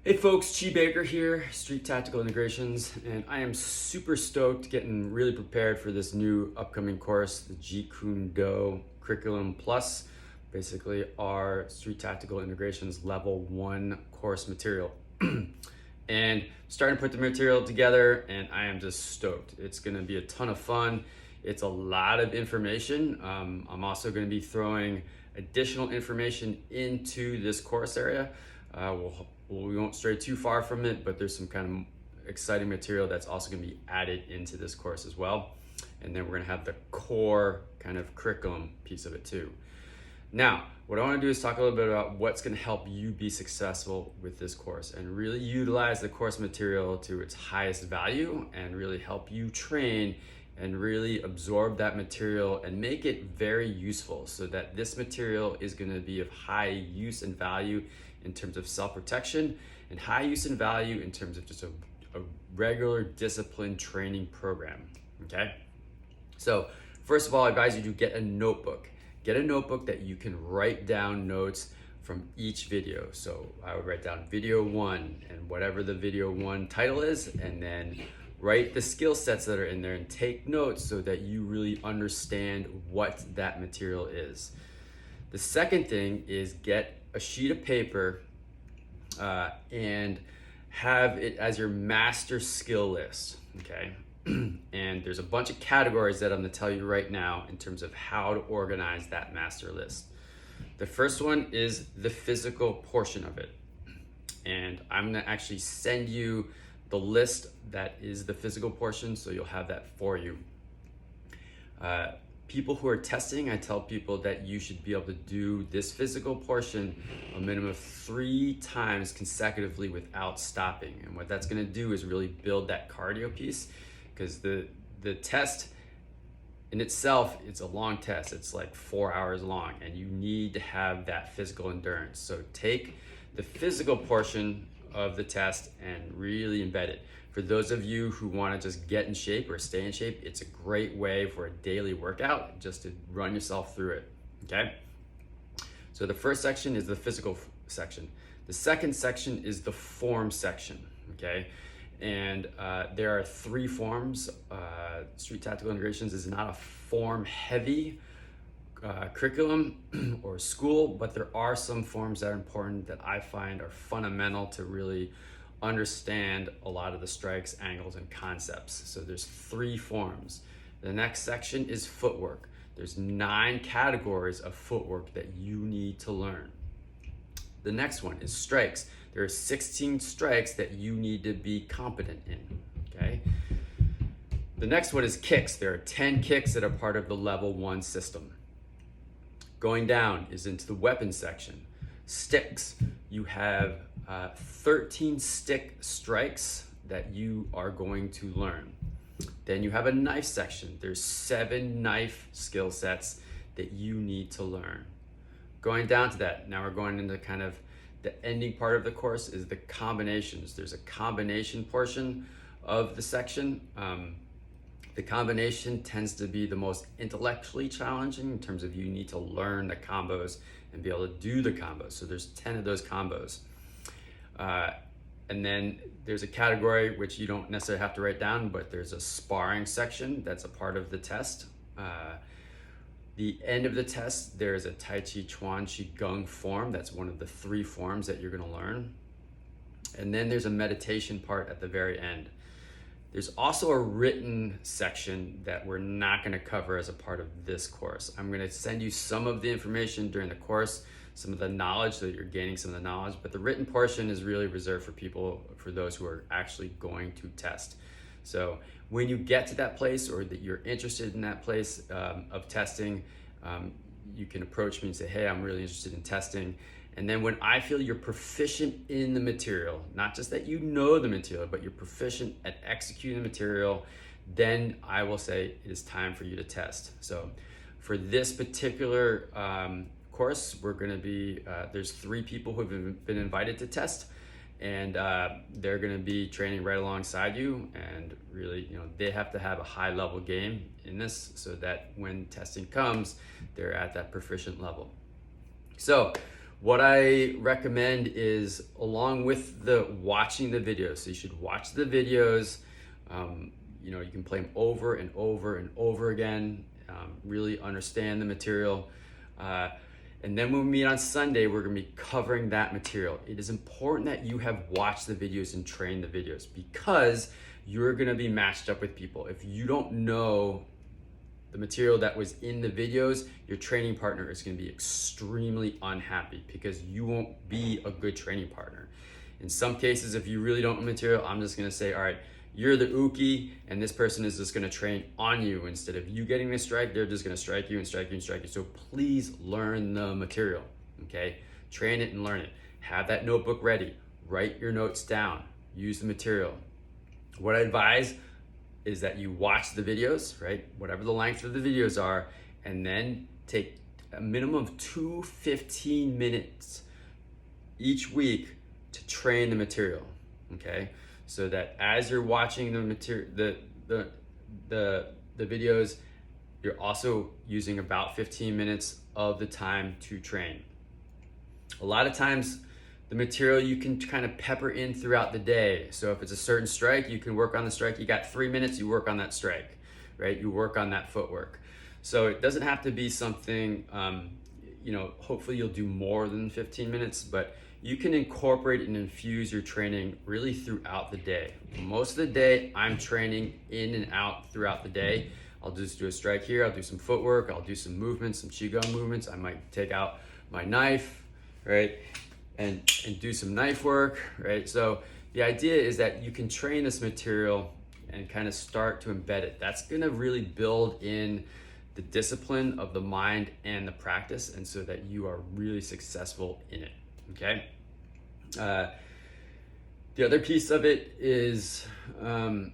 Hey folks, Chi Baker here, Street Tactical Integrations, and I am super stoked getting really prepared for this new upcoming course, the Jeet Kune Do Curriculum Plus, basically our Street Tactical Integrations Level 1 course material. And starting to put the material together, and I am just stoked. It's gonna be a ton of fun. It's a lot of information. I'm also gonna be throwing additional information into this course area. We won't stray too far from it, but there's some kind of exciting material that's also going to be added into this course as well. And then we're going to have the core kind of curriculum piece of it too. Now, what I want to do is talk a little bit about what's going to help you be successful with this course and really utilize the course material to its highest value and really help you train and really absorb that material and make it very useful so that this material is going to be of high use and value in terms of self-protection and high use and value in terms of just a regular disciplined training program, okay? So first of all, I advise you to get a notebook. Get a notebook that you can write down notes from each video. So I would write down video 1 and whatever the video 1 title is, and then write the skill sets that are in there and take notes so that you really understand what that material is. The second thing is get a sheet of paper and have it as your master skill list, okay? And there's a bunch of categories that I'm gonna tell you right now in terms of how to organize that master list. The first one is the physical portion of it. And I'm gonna actually send you the list that is the physical portion, so you'll have that for you. People who are testing, I tell people that you should be able to do this physical portion a minimum of 3 times consecutively without stopping. And what that's gonna do is really build that cardio piece, because the test in itself, it's a long test. It's like 4 hours long, and you need to have that physical endurance. So take the physical portion of the test and really embed it. For those of you who want to just get in shape or stay in shape, it's a great way for a daily workout just to run yourself through it, okay? So the first section is the physical section. The second section is the form section, okay? And there are 3 forms. Street Tactical Integrations is not a form-heavy curriculum or school, but there are some forms that are important that I find are fundamental to really understand a lot of the strikes, angles, and concepts. So there's 3 forms. The next section is footwork. There's 9 categories of footwork that you need to learn. The next one is strikes. There are 16 strikes that you need to be competent in, okay? The next one is kicks. There are 10 kicks that are part of the level 1 system. Going down is into the weapon section. Sticks, you have 13 stick strikes that you are going to learn. Then you have a knife section. There's 7 knife skill sets that you need to learn. Going down to that, now we're going into kind of the ending part of the course is the combinations. There's a combination portion of the section. The combination tends to be the most intellectually challenging in terms of you need to learn the combos and be able to do the combos. So there's 10 of those combos. And then there's a category which you don't necessarily have to write down, but there's a sparring section that's a part of the test. The end of the test, there's a Tai Chi Chuan Qi Gong form. That's one of the 3 forms that you're gonna learn. And then there's a meditation part at the very end. There's also a written section that we're not gonna cover as a part of this course. I'm gonna send you some of the information during the course, some of the knowledge, so that you're gaining some of the knowledge, but the written portion is really reserved for those who are actually going to test. So when you get to that place, or that you're interested in that place of testing, you can approach me and say, hey, I'm really interested in testing. And then when I feel you're proficient in the material, not just that you know the material, but you're proficient at executing the material, then I will say it is time for you to test. So for this particular course, we're gonna be, there's 3 people who have been invited to test, and they're gonna be training right alongside you, and really, they have to have a high level game in this so that when testing comes, they're at that proficient level. So What I recommend is, along with the watching the videos, so you should watch the videos. You can play them over and over and over again, really understand the material. And then when we meet on Sunday, we're gonna be covering that material. It is important that you have watched the videos and trained the videos, because you're gonna be matched up with people. If you don't know the material that was in the videos, your training partner is gonna be extremely unhappy, because you won't be a good training partner. In some cases, if you really don't know material, I'm just gonna say, all right, you're the uke, and this person is just gonna train on you. Instead of you getting a strike, they're just gonna strike you and strike you and strike you. So please learn the material, okay? Train it and learn it. Have that notebook ready. Write your notes down. Use the material. What I advise is that you watch the videos, right? Whatever the length of the videos are, and then take a minimum of 2 15 minutes each week to train the material, okay? So that as you're watching the material, the videos, you're also using about 15 minutes of the time to train. A lot of times, the material you can kind of pepper in throughout the day. So if it's a certain strike, you can work on the strike. You got 3 minutes, you work on that strike, right? You work on that footwork. So it doesn't have to be something, hopefully you'll do more than 15 minutes, but you can incorporate and infuse your training really throughout the day. Most of the day, I'm training in and out throughout the day. I'll just do a strike here, I'll do some footwork, I'll do some movements, some Qigong movements. I might take out my knife, right? And do some knife work, right? So the idea is that you can train this material and kind of start to embed it. That's gonna really build in the discipline of the mind and the practice, and so that you are really successful in it, okay? The other piece of it is when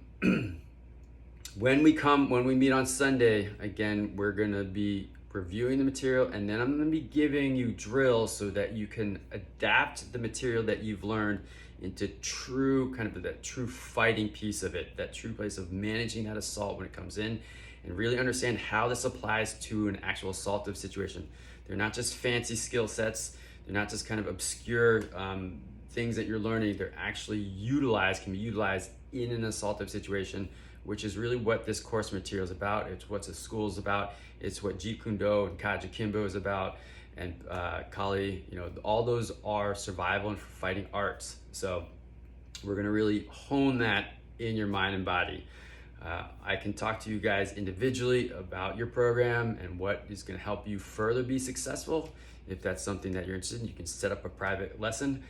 we meet on Sunday, again, we're gonna be reviewing the material, and then I'm gonna be giving you drills so that you can adapt the material that you've learned into that true fighting piece of it, that true place of managing that assault when it comes in, and really understand how this applies to an actual assaultive situation. They're not just fancy skill sets, they're not just kind of obscure things that you're learning. They're actually can be utilized in an assaultive situation, which is really what this course material is about. It's what the school is about. It's what Jeet Kune Do and Kaja Kimbo is about, and Kali. All those are survival and fighting arts. So we're gonna really hone that in your mind and body. I can talk to you guys individually about your program and what is gonna help you further be successful. If that's something that you're interested in, you can set up a private lesson.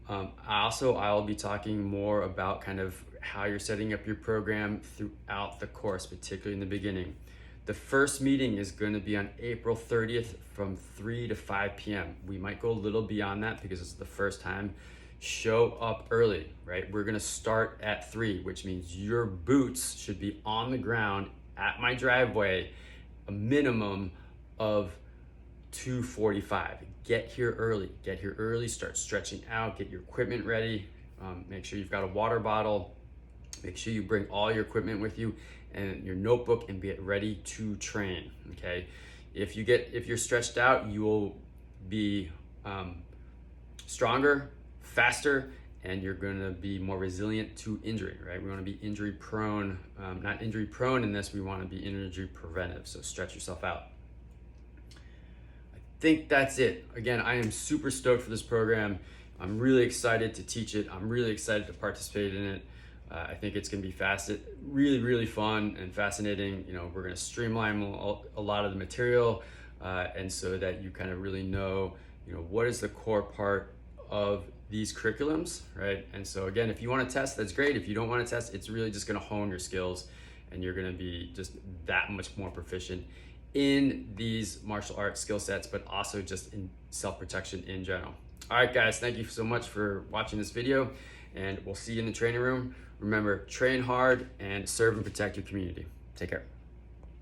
I'll be talking more about kind of how you're setting up your program throughout the course, particularly in the beginning. The first meeting is going to be on April 30th from 3 to 5 p.m. We might go a little beyond that because it's the first time. Show up early, right? We're going to start at 3, which means your boots should be on the ground at my driveway a minimum of 2:45. Get here early, start stretching out, get your equipment ready. Make sure you've got a water bottle. Make sure you bring all your equipment with you and your notebook, and get ready to train, okay? If you're stretched out, you will be stronger, faster, and you're gonna be more resilient to injury, right? We wanna be injury prone, not injury prone in this, we wanna be injury preventive, so stretch yourself out. I think that's it. Again, I am super stoked for this program. I'm really excited to teach it. I'm really excited to participate in it. I think it's gonna be really, really fun and fascinating. We're gonna streamline a lot of the material, and so that you kind of really know, what is the core part of these curriculums, right? And so again, if you want to test, that's great. If you don't want to test, it's really just gonna hone your skills, and you're gonna be just that much more proficient in these martial arts skill sets, but also just in self-protection in general. All right, guys, thank you so much for watching this video, and we'll see you in the training room. Remember, train hard and serve and protect your community. Take care.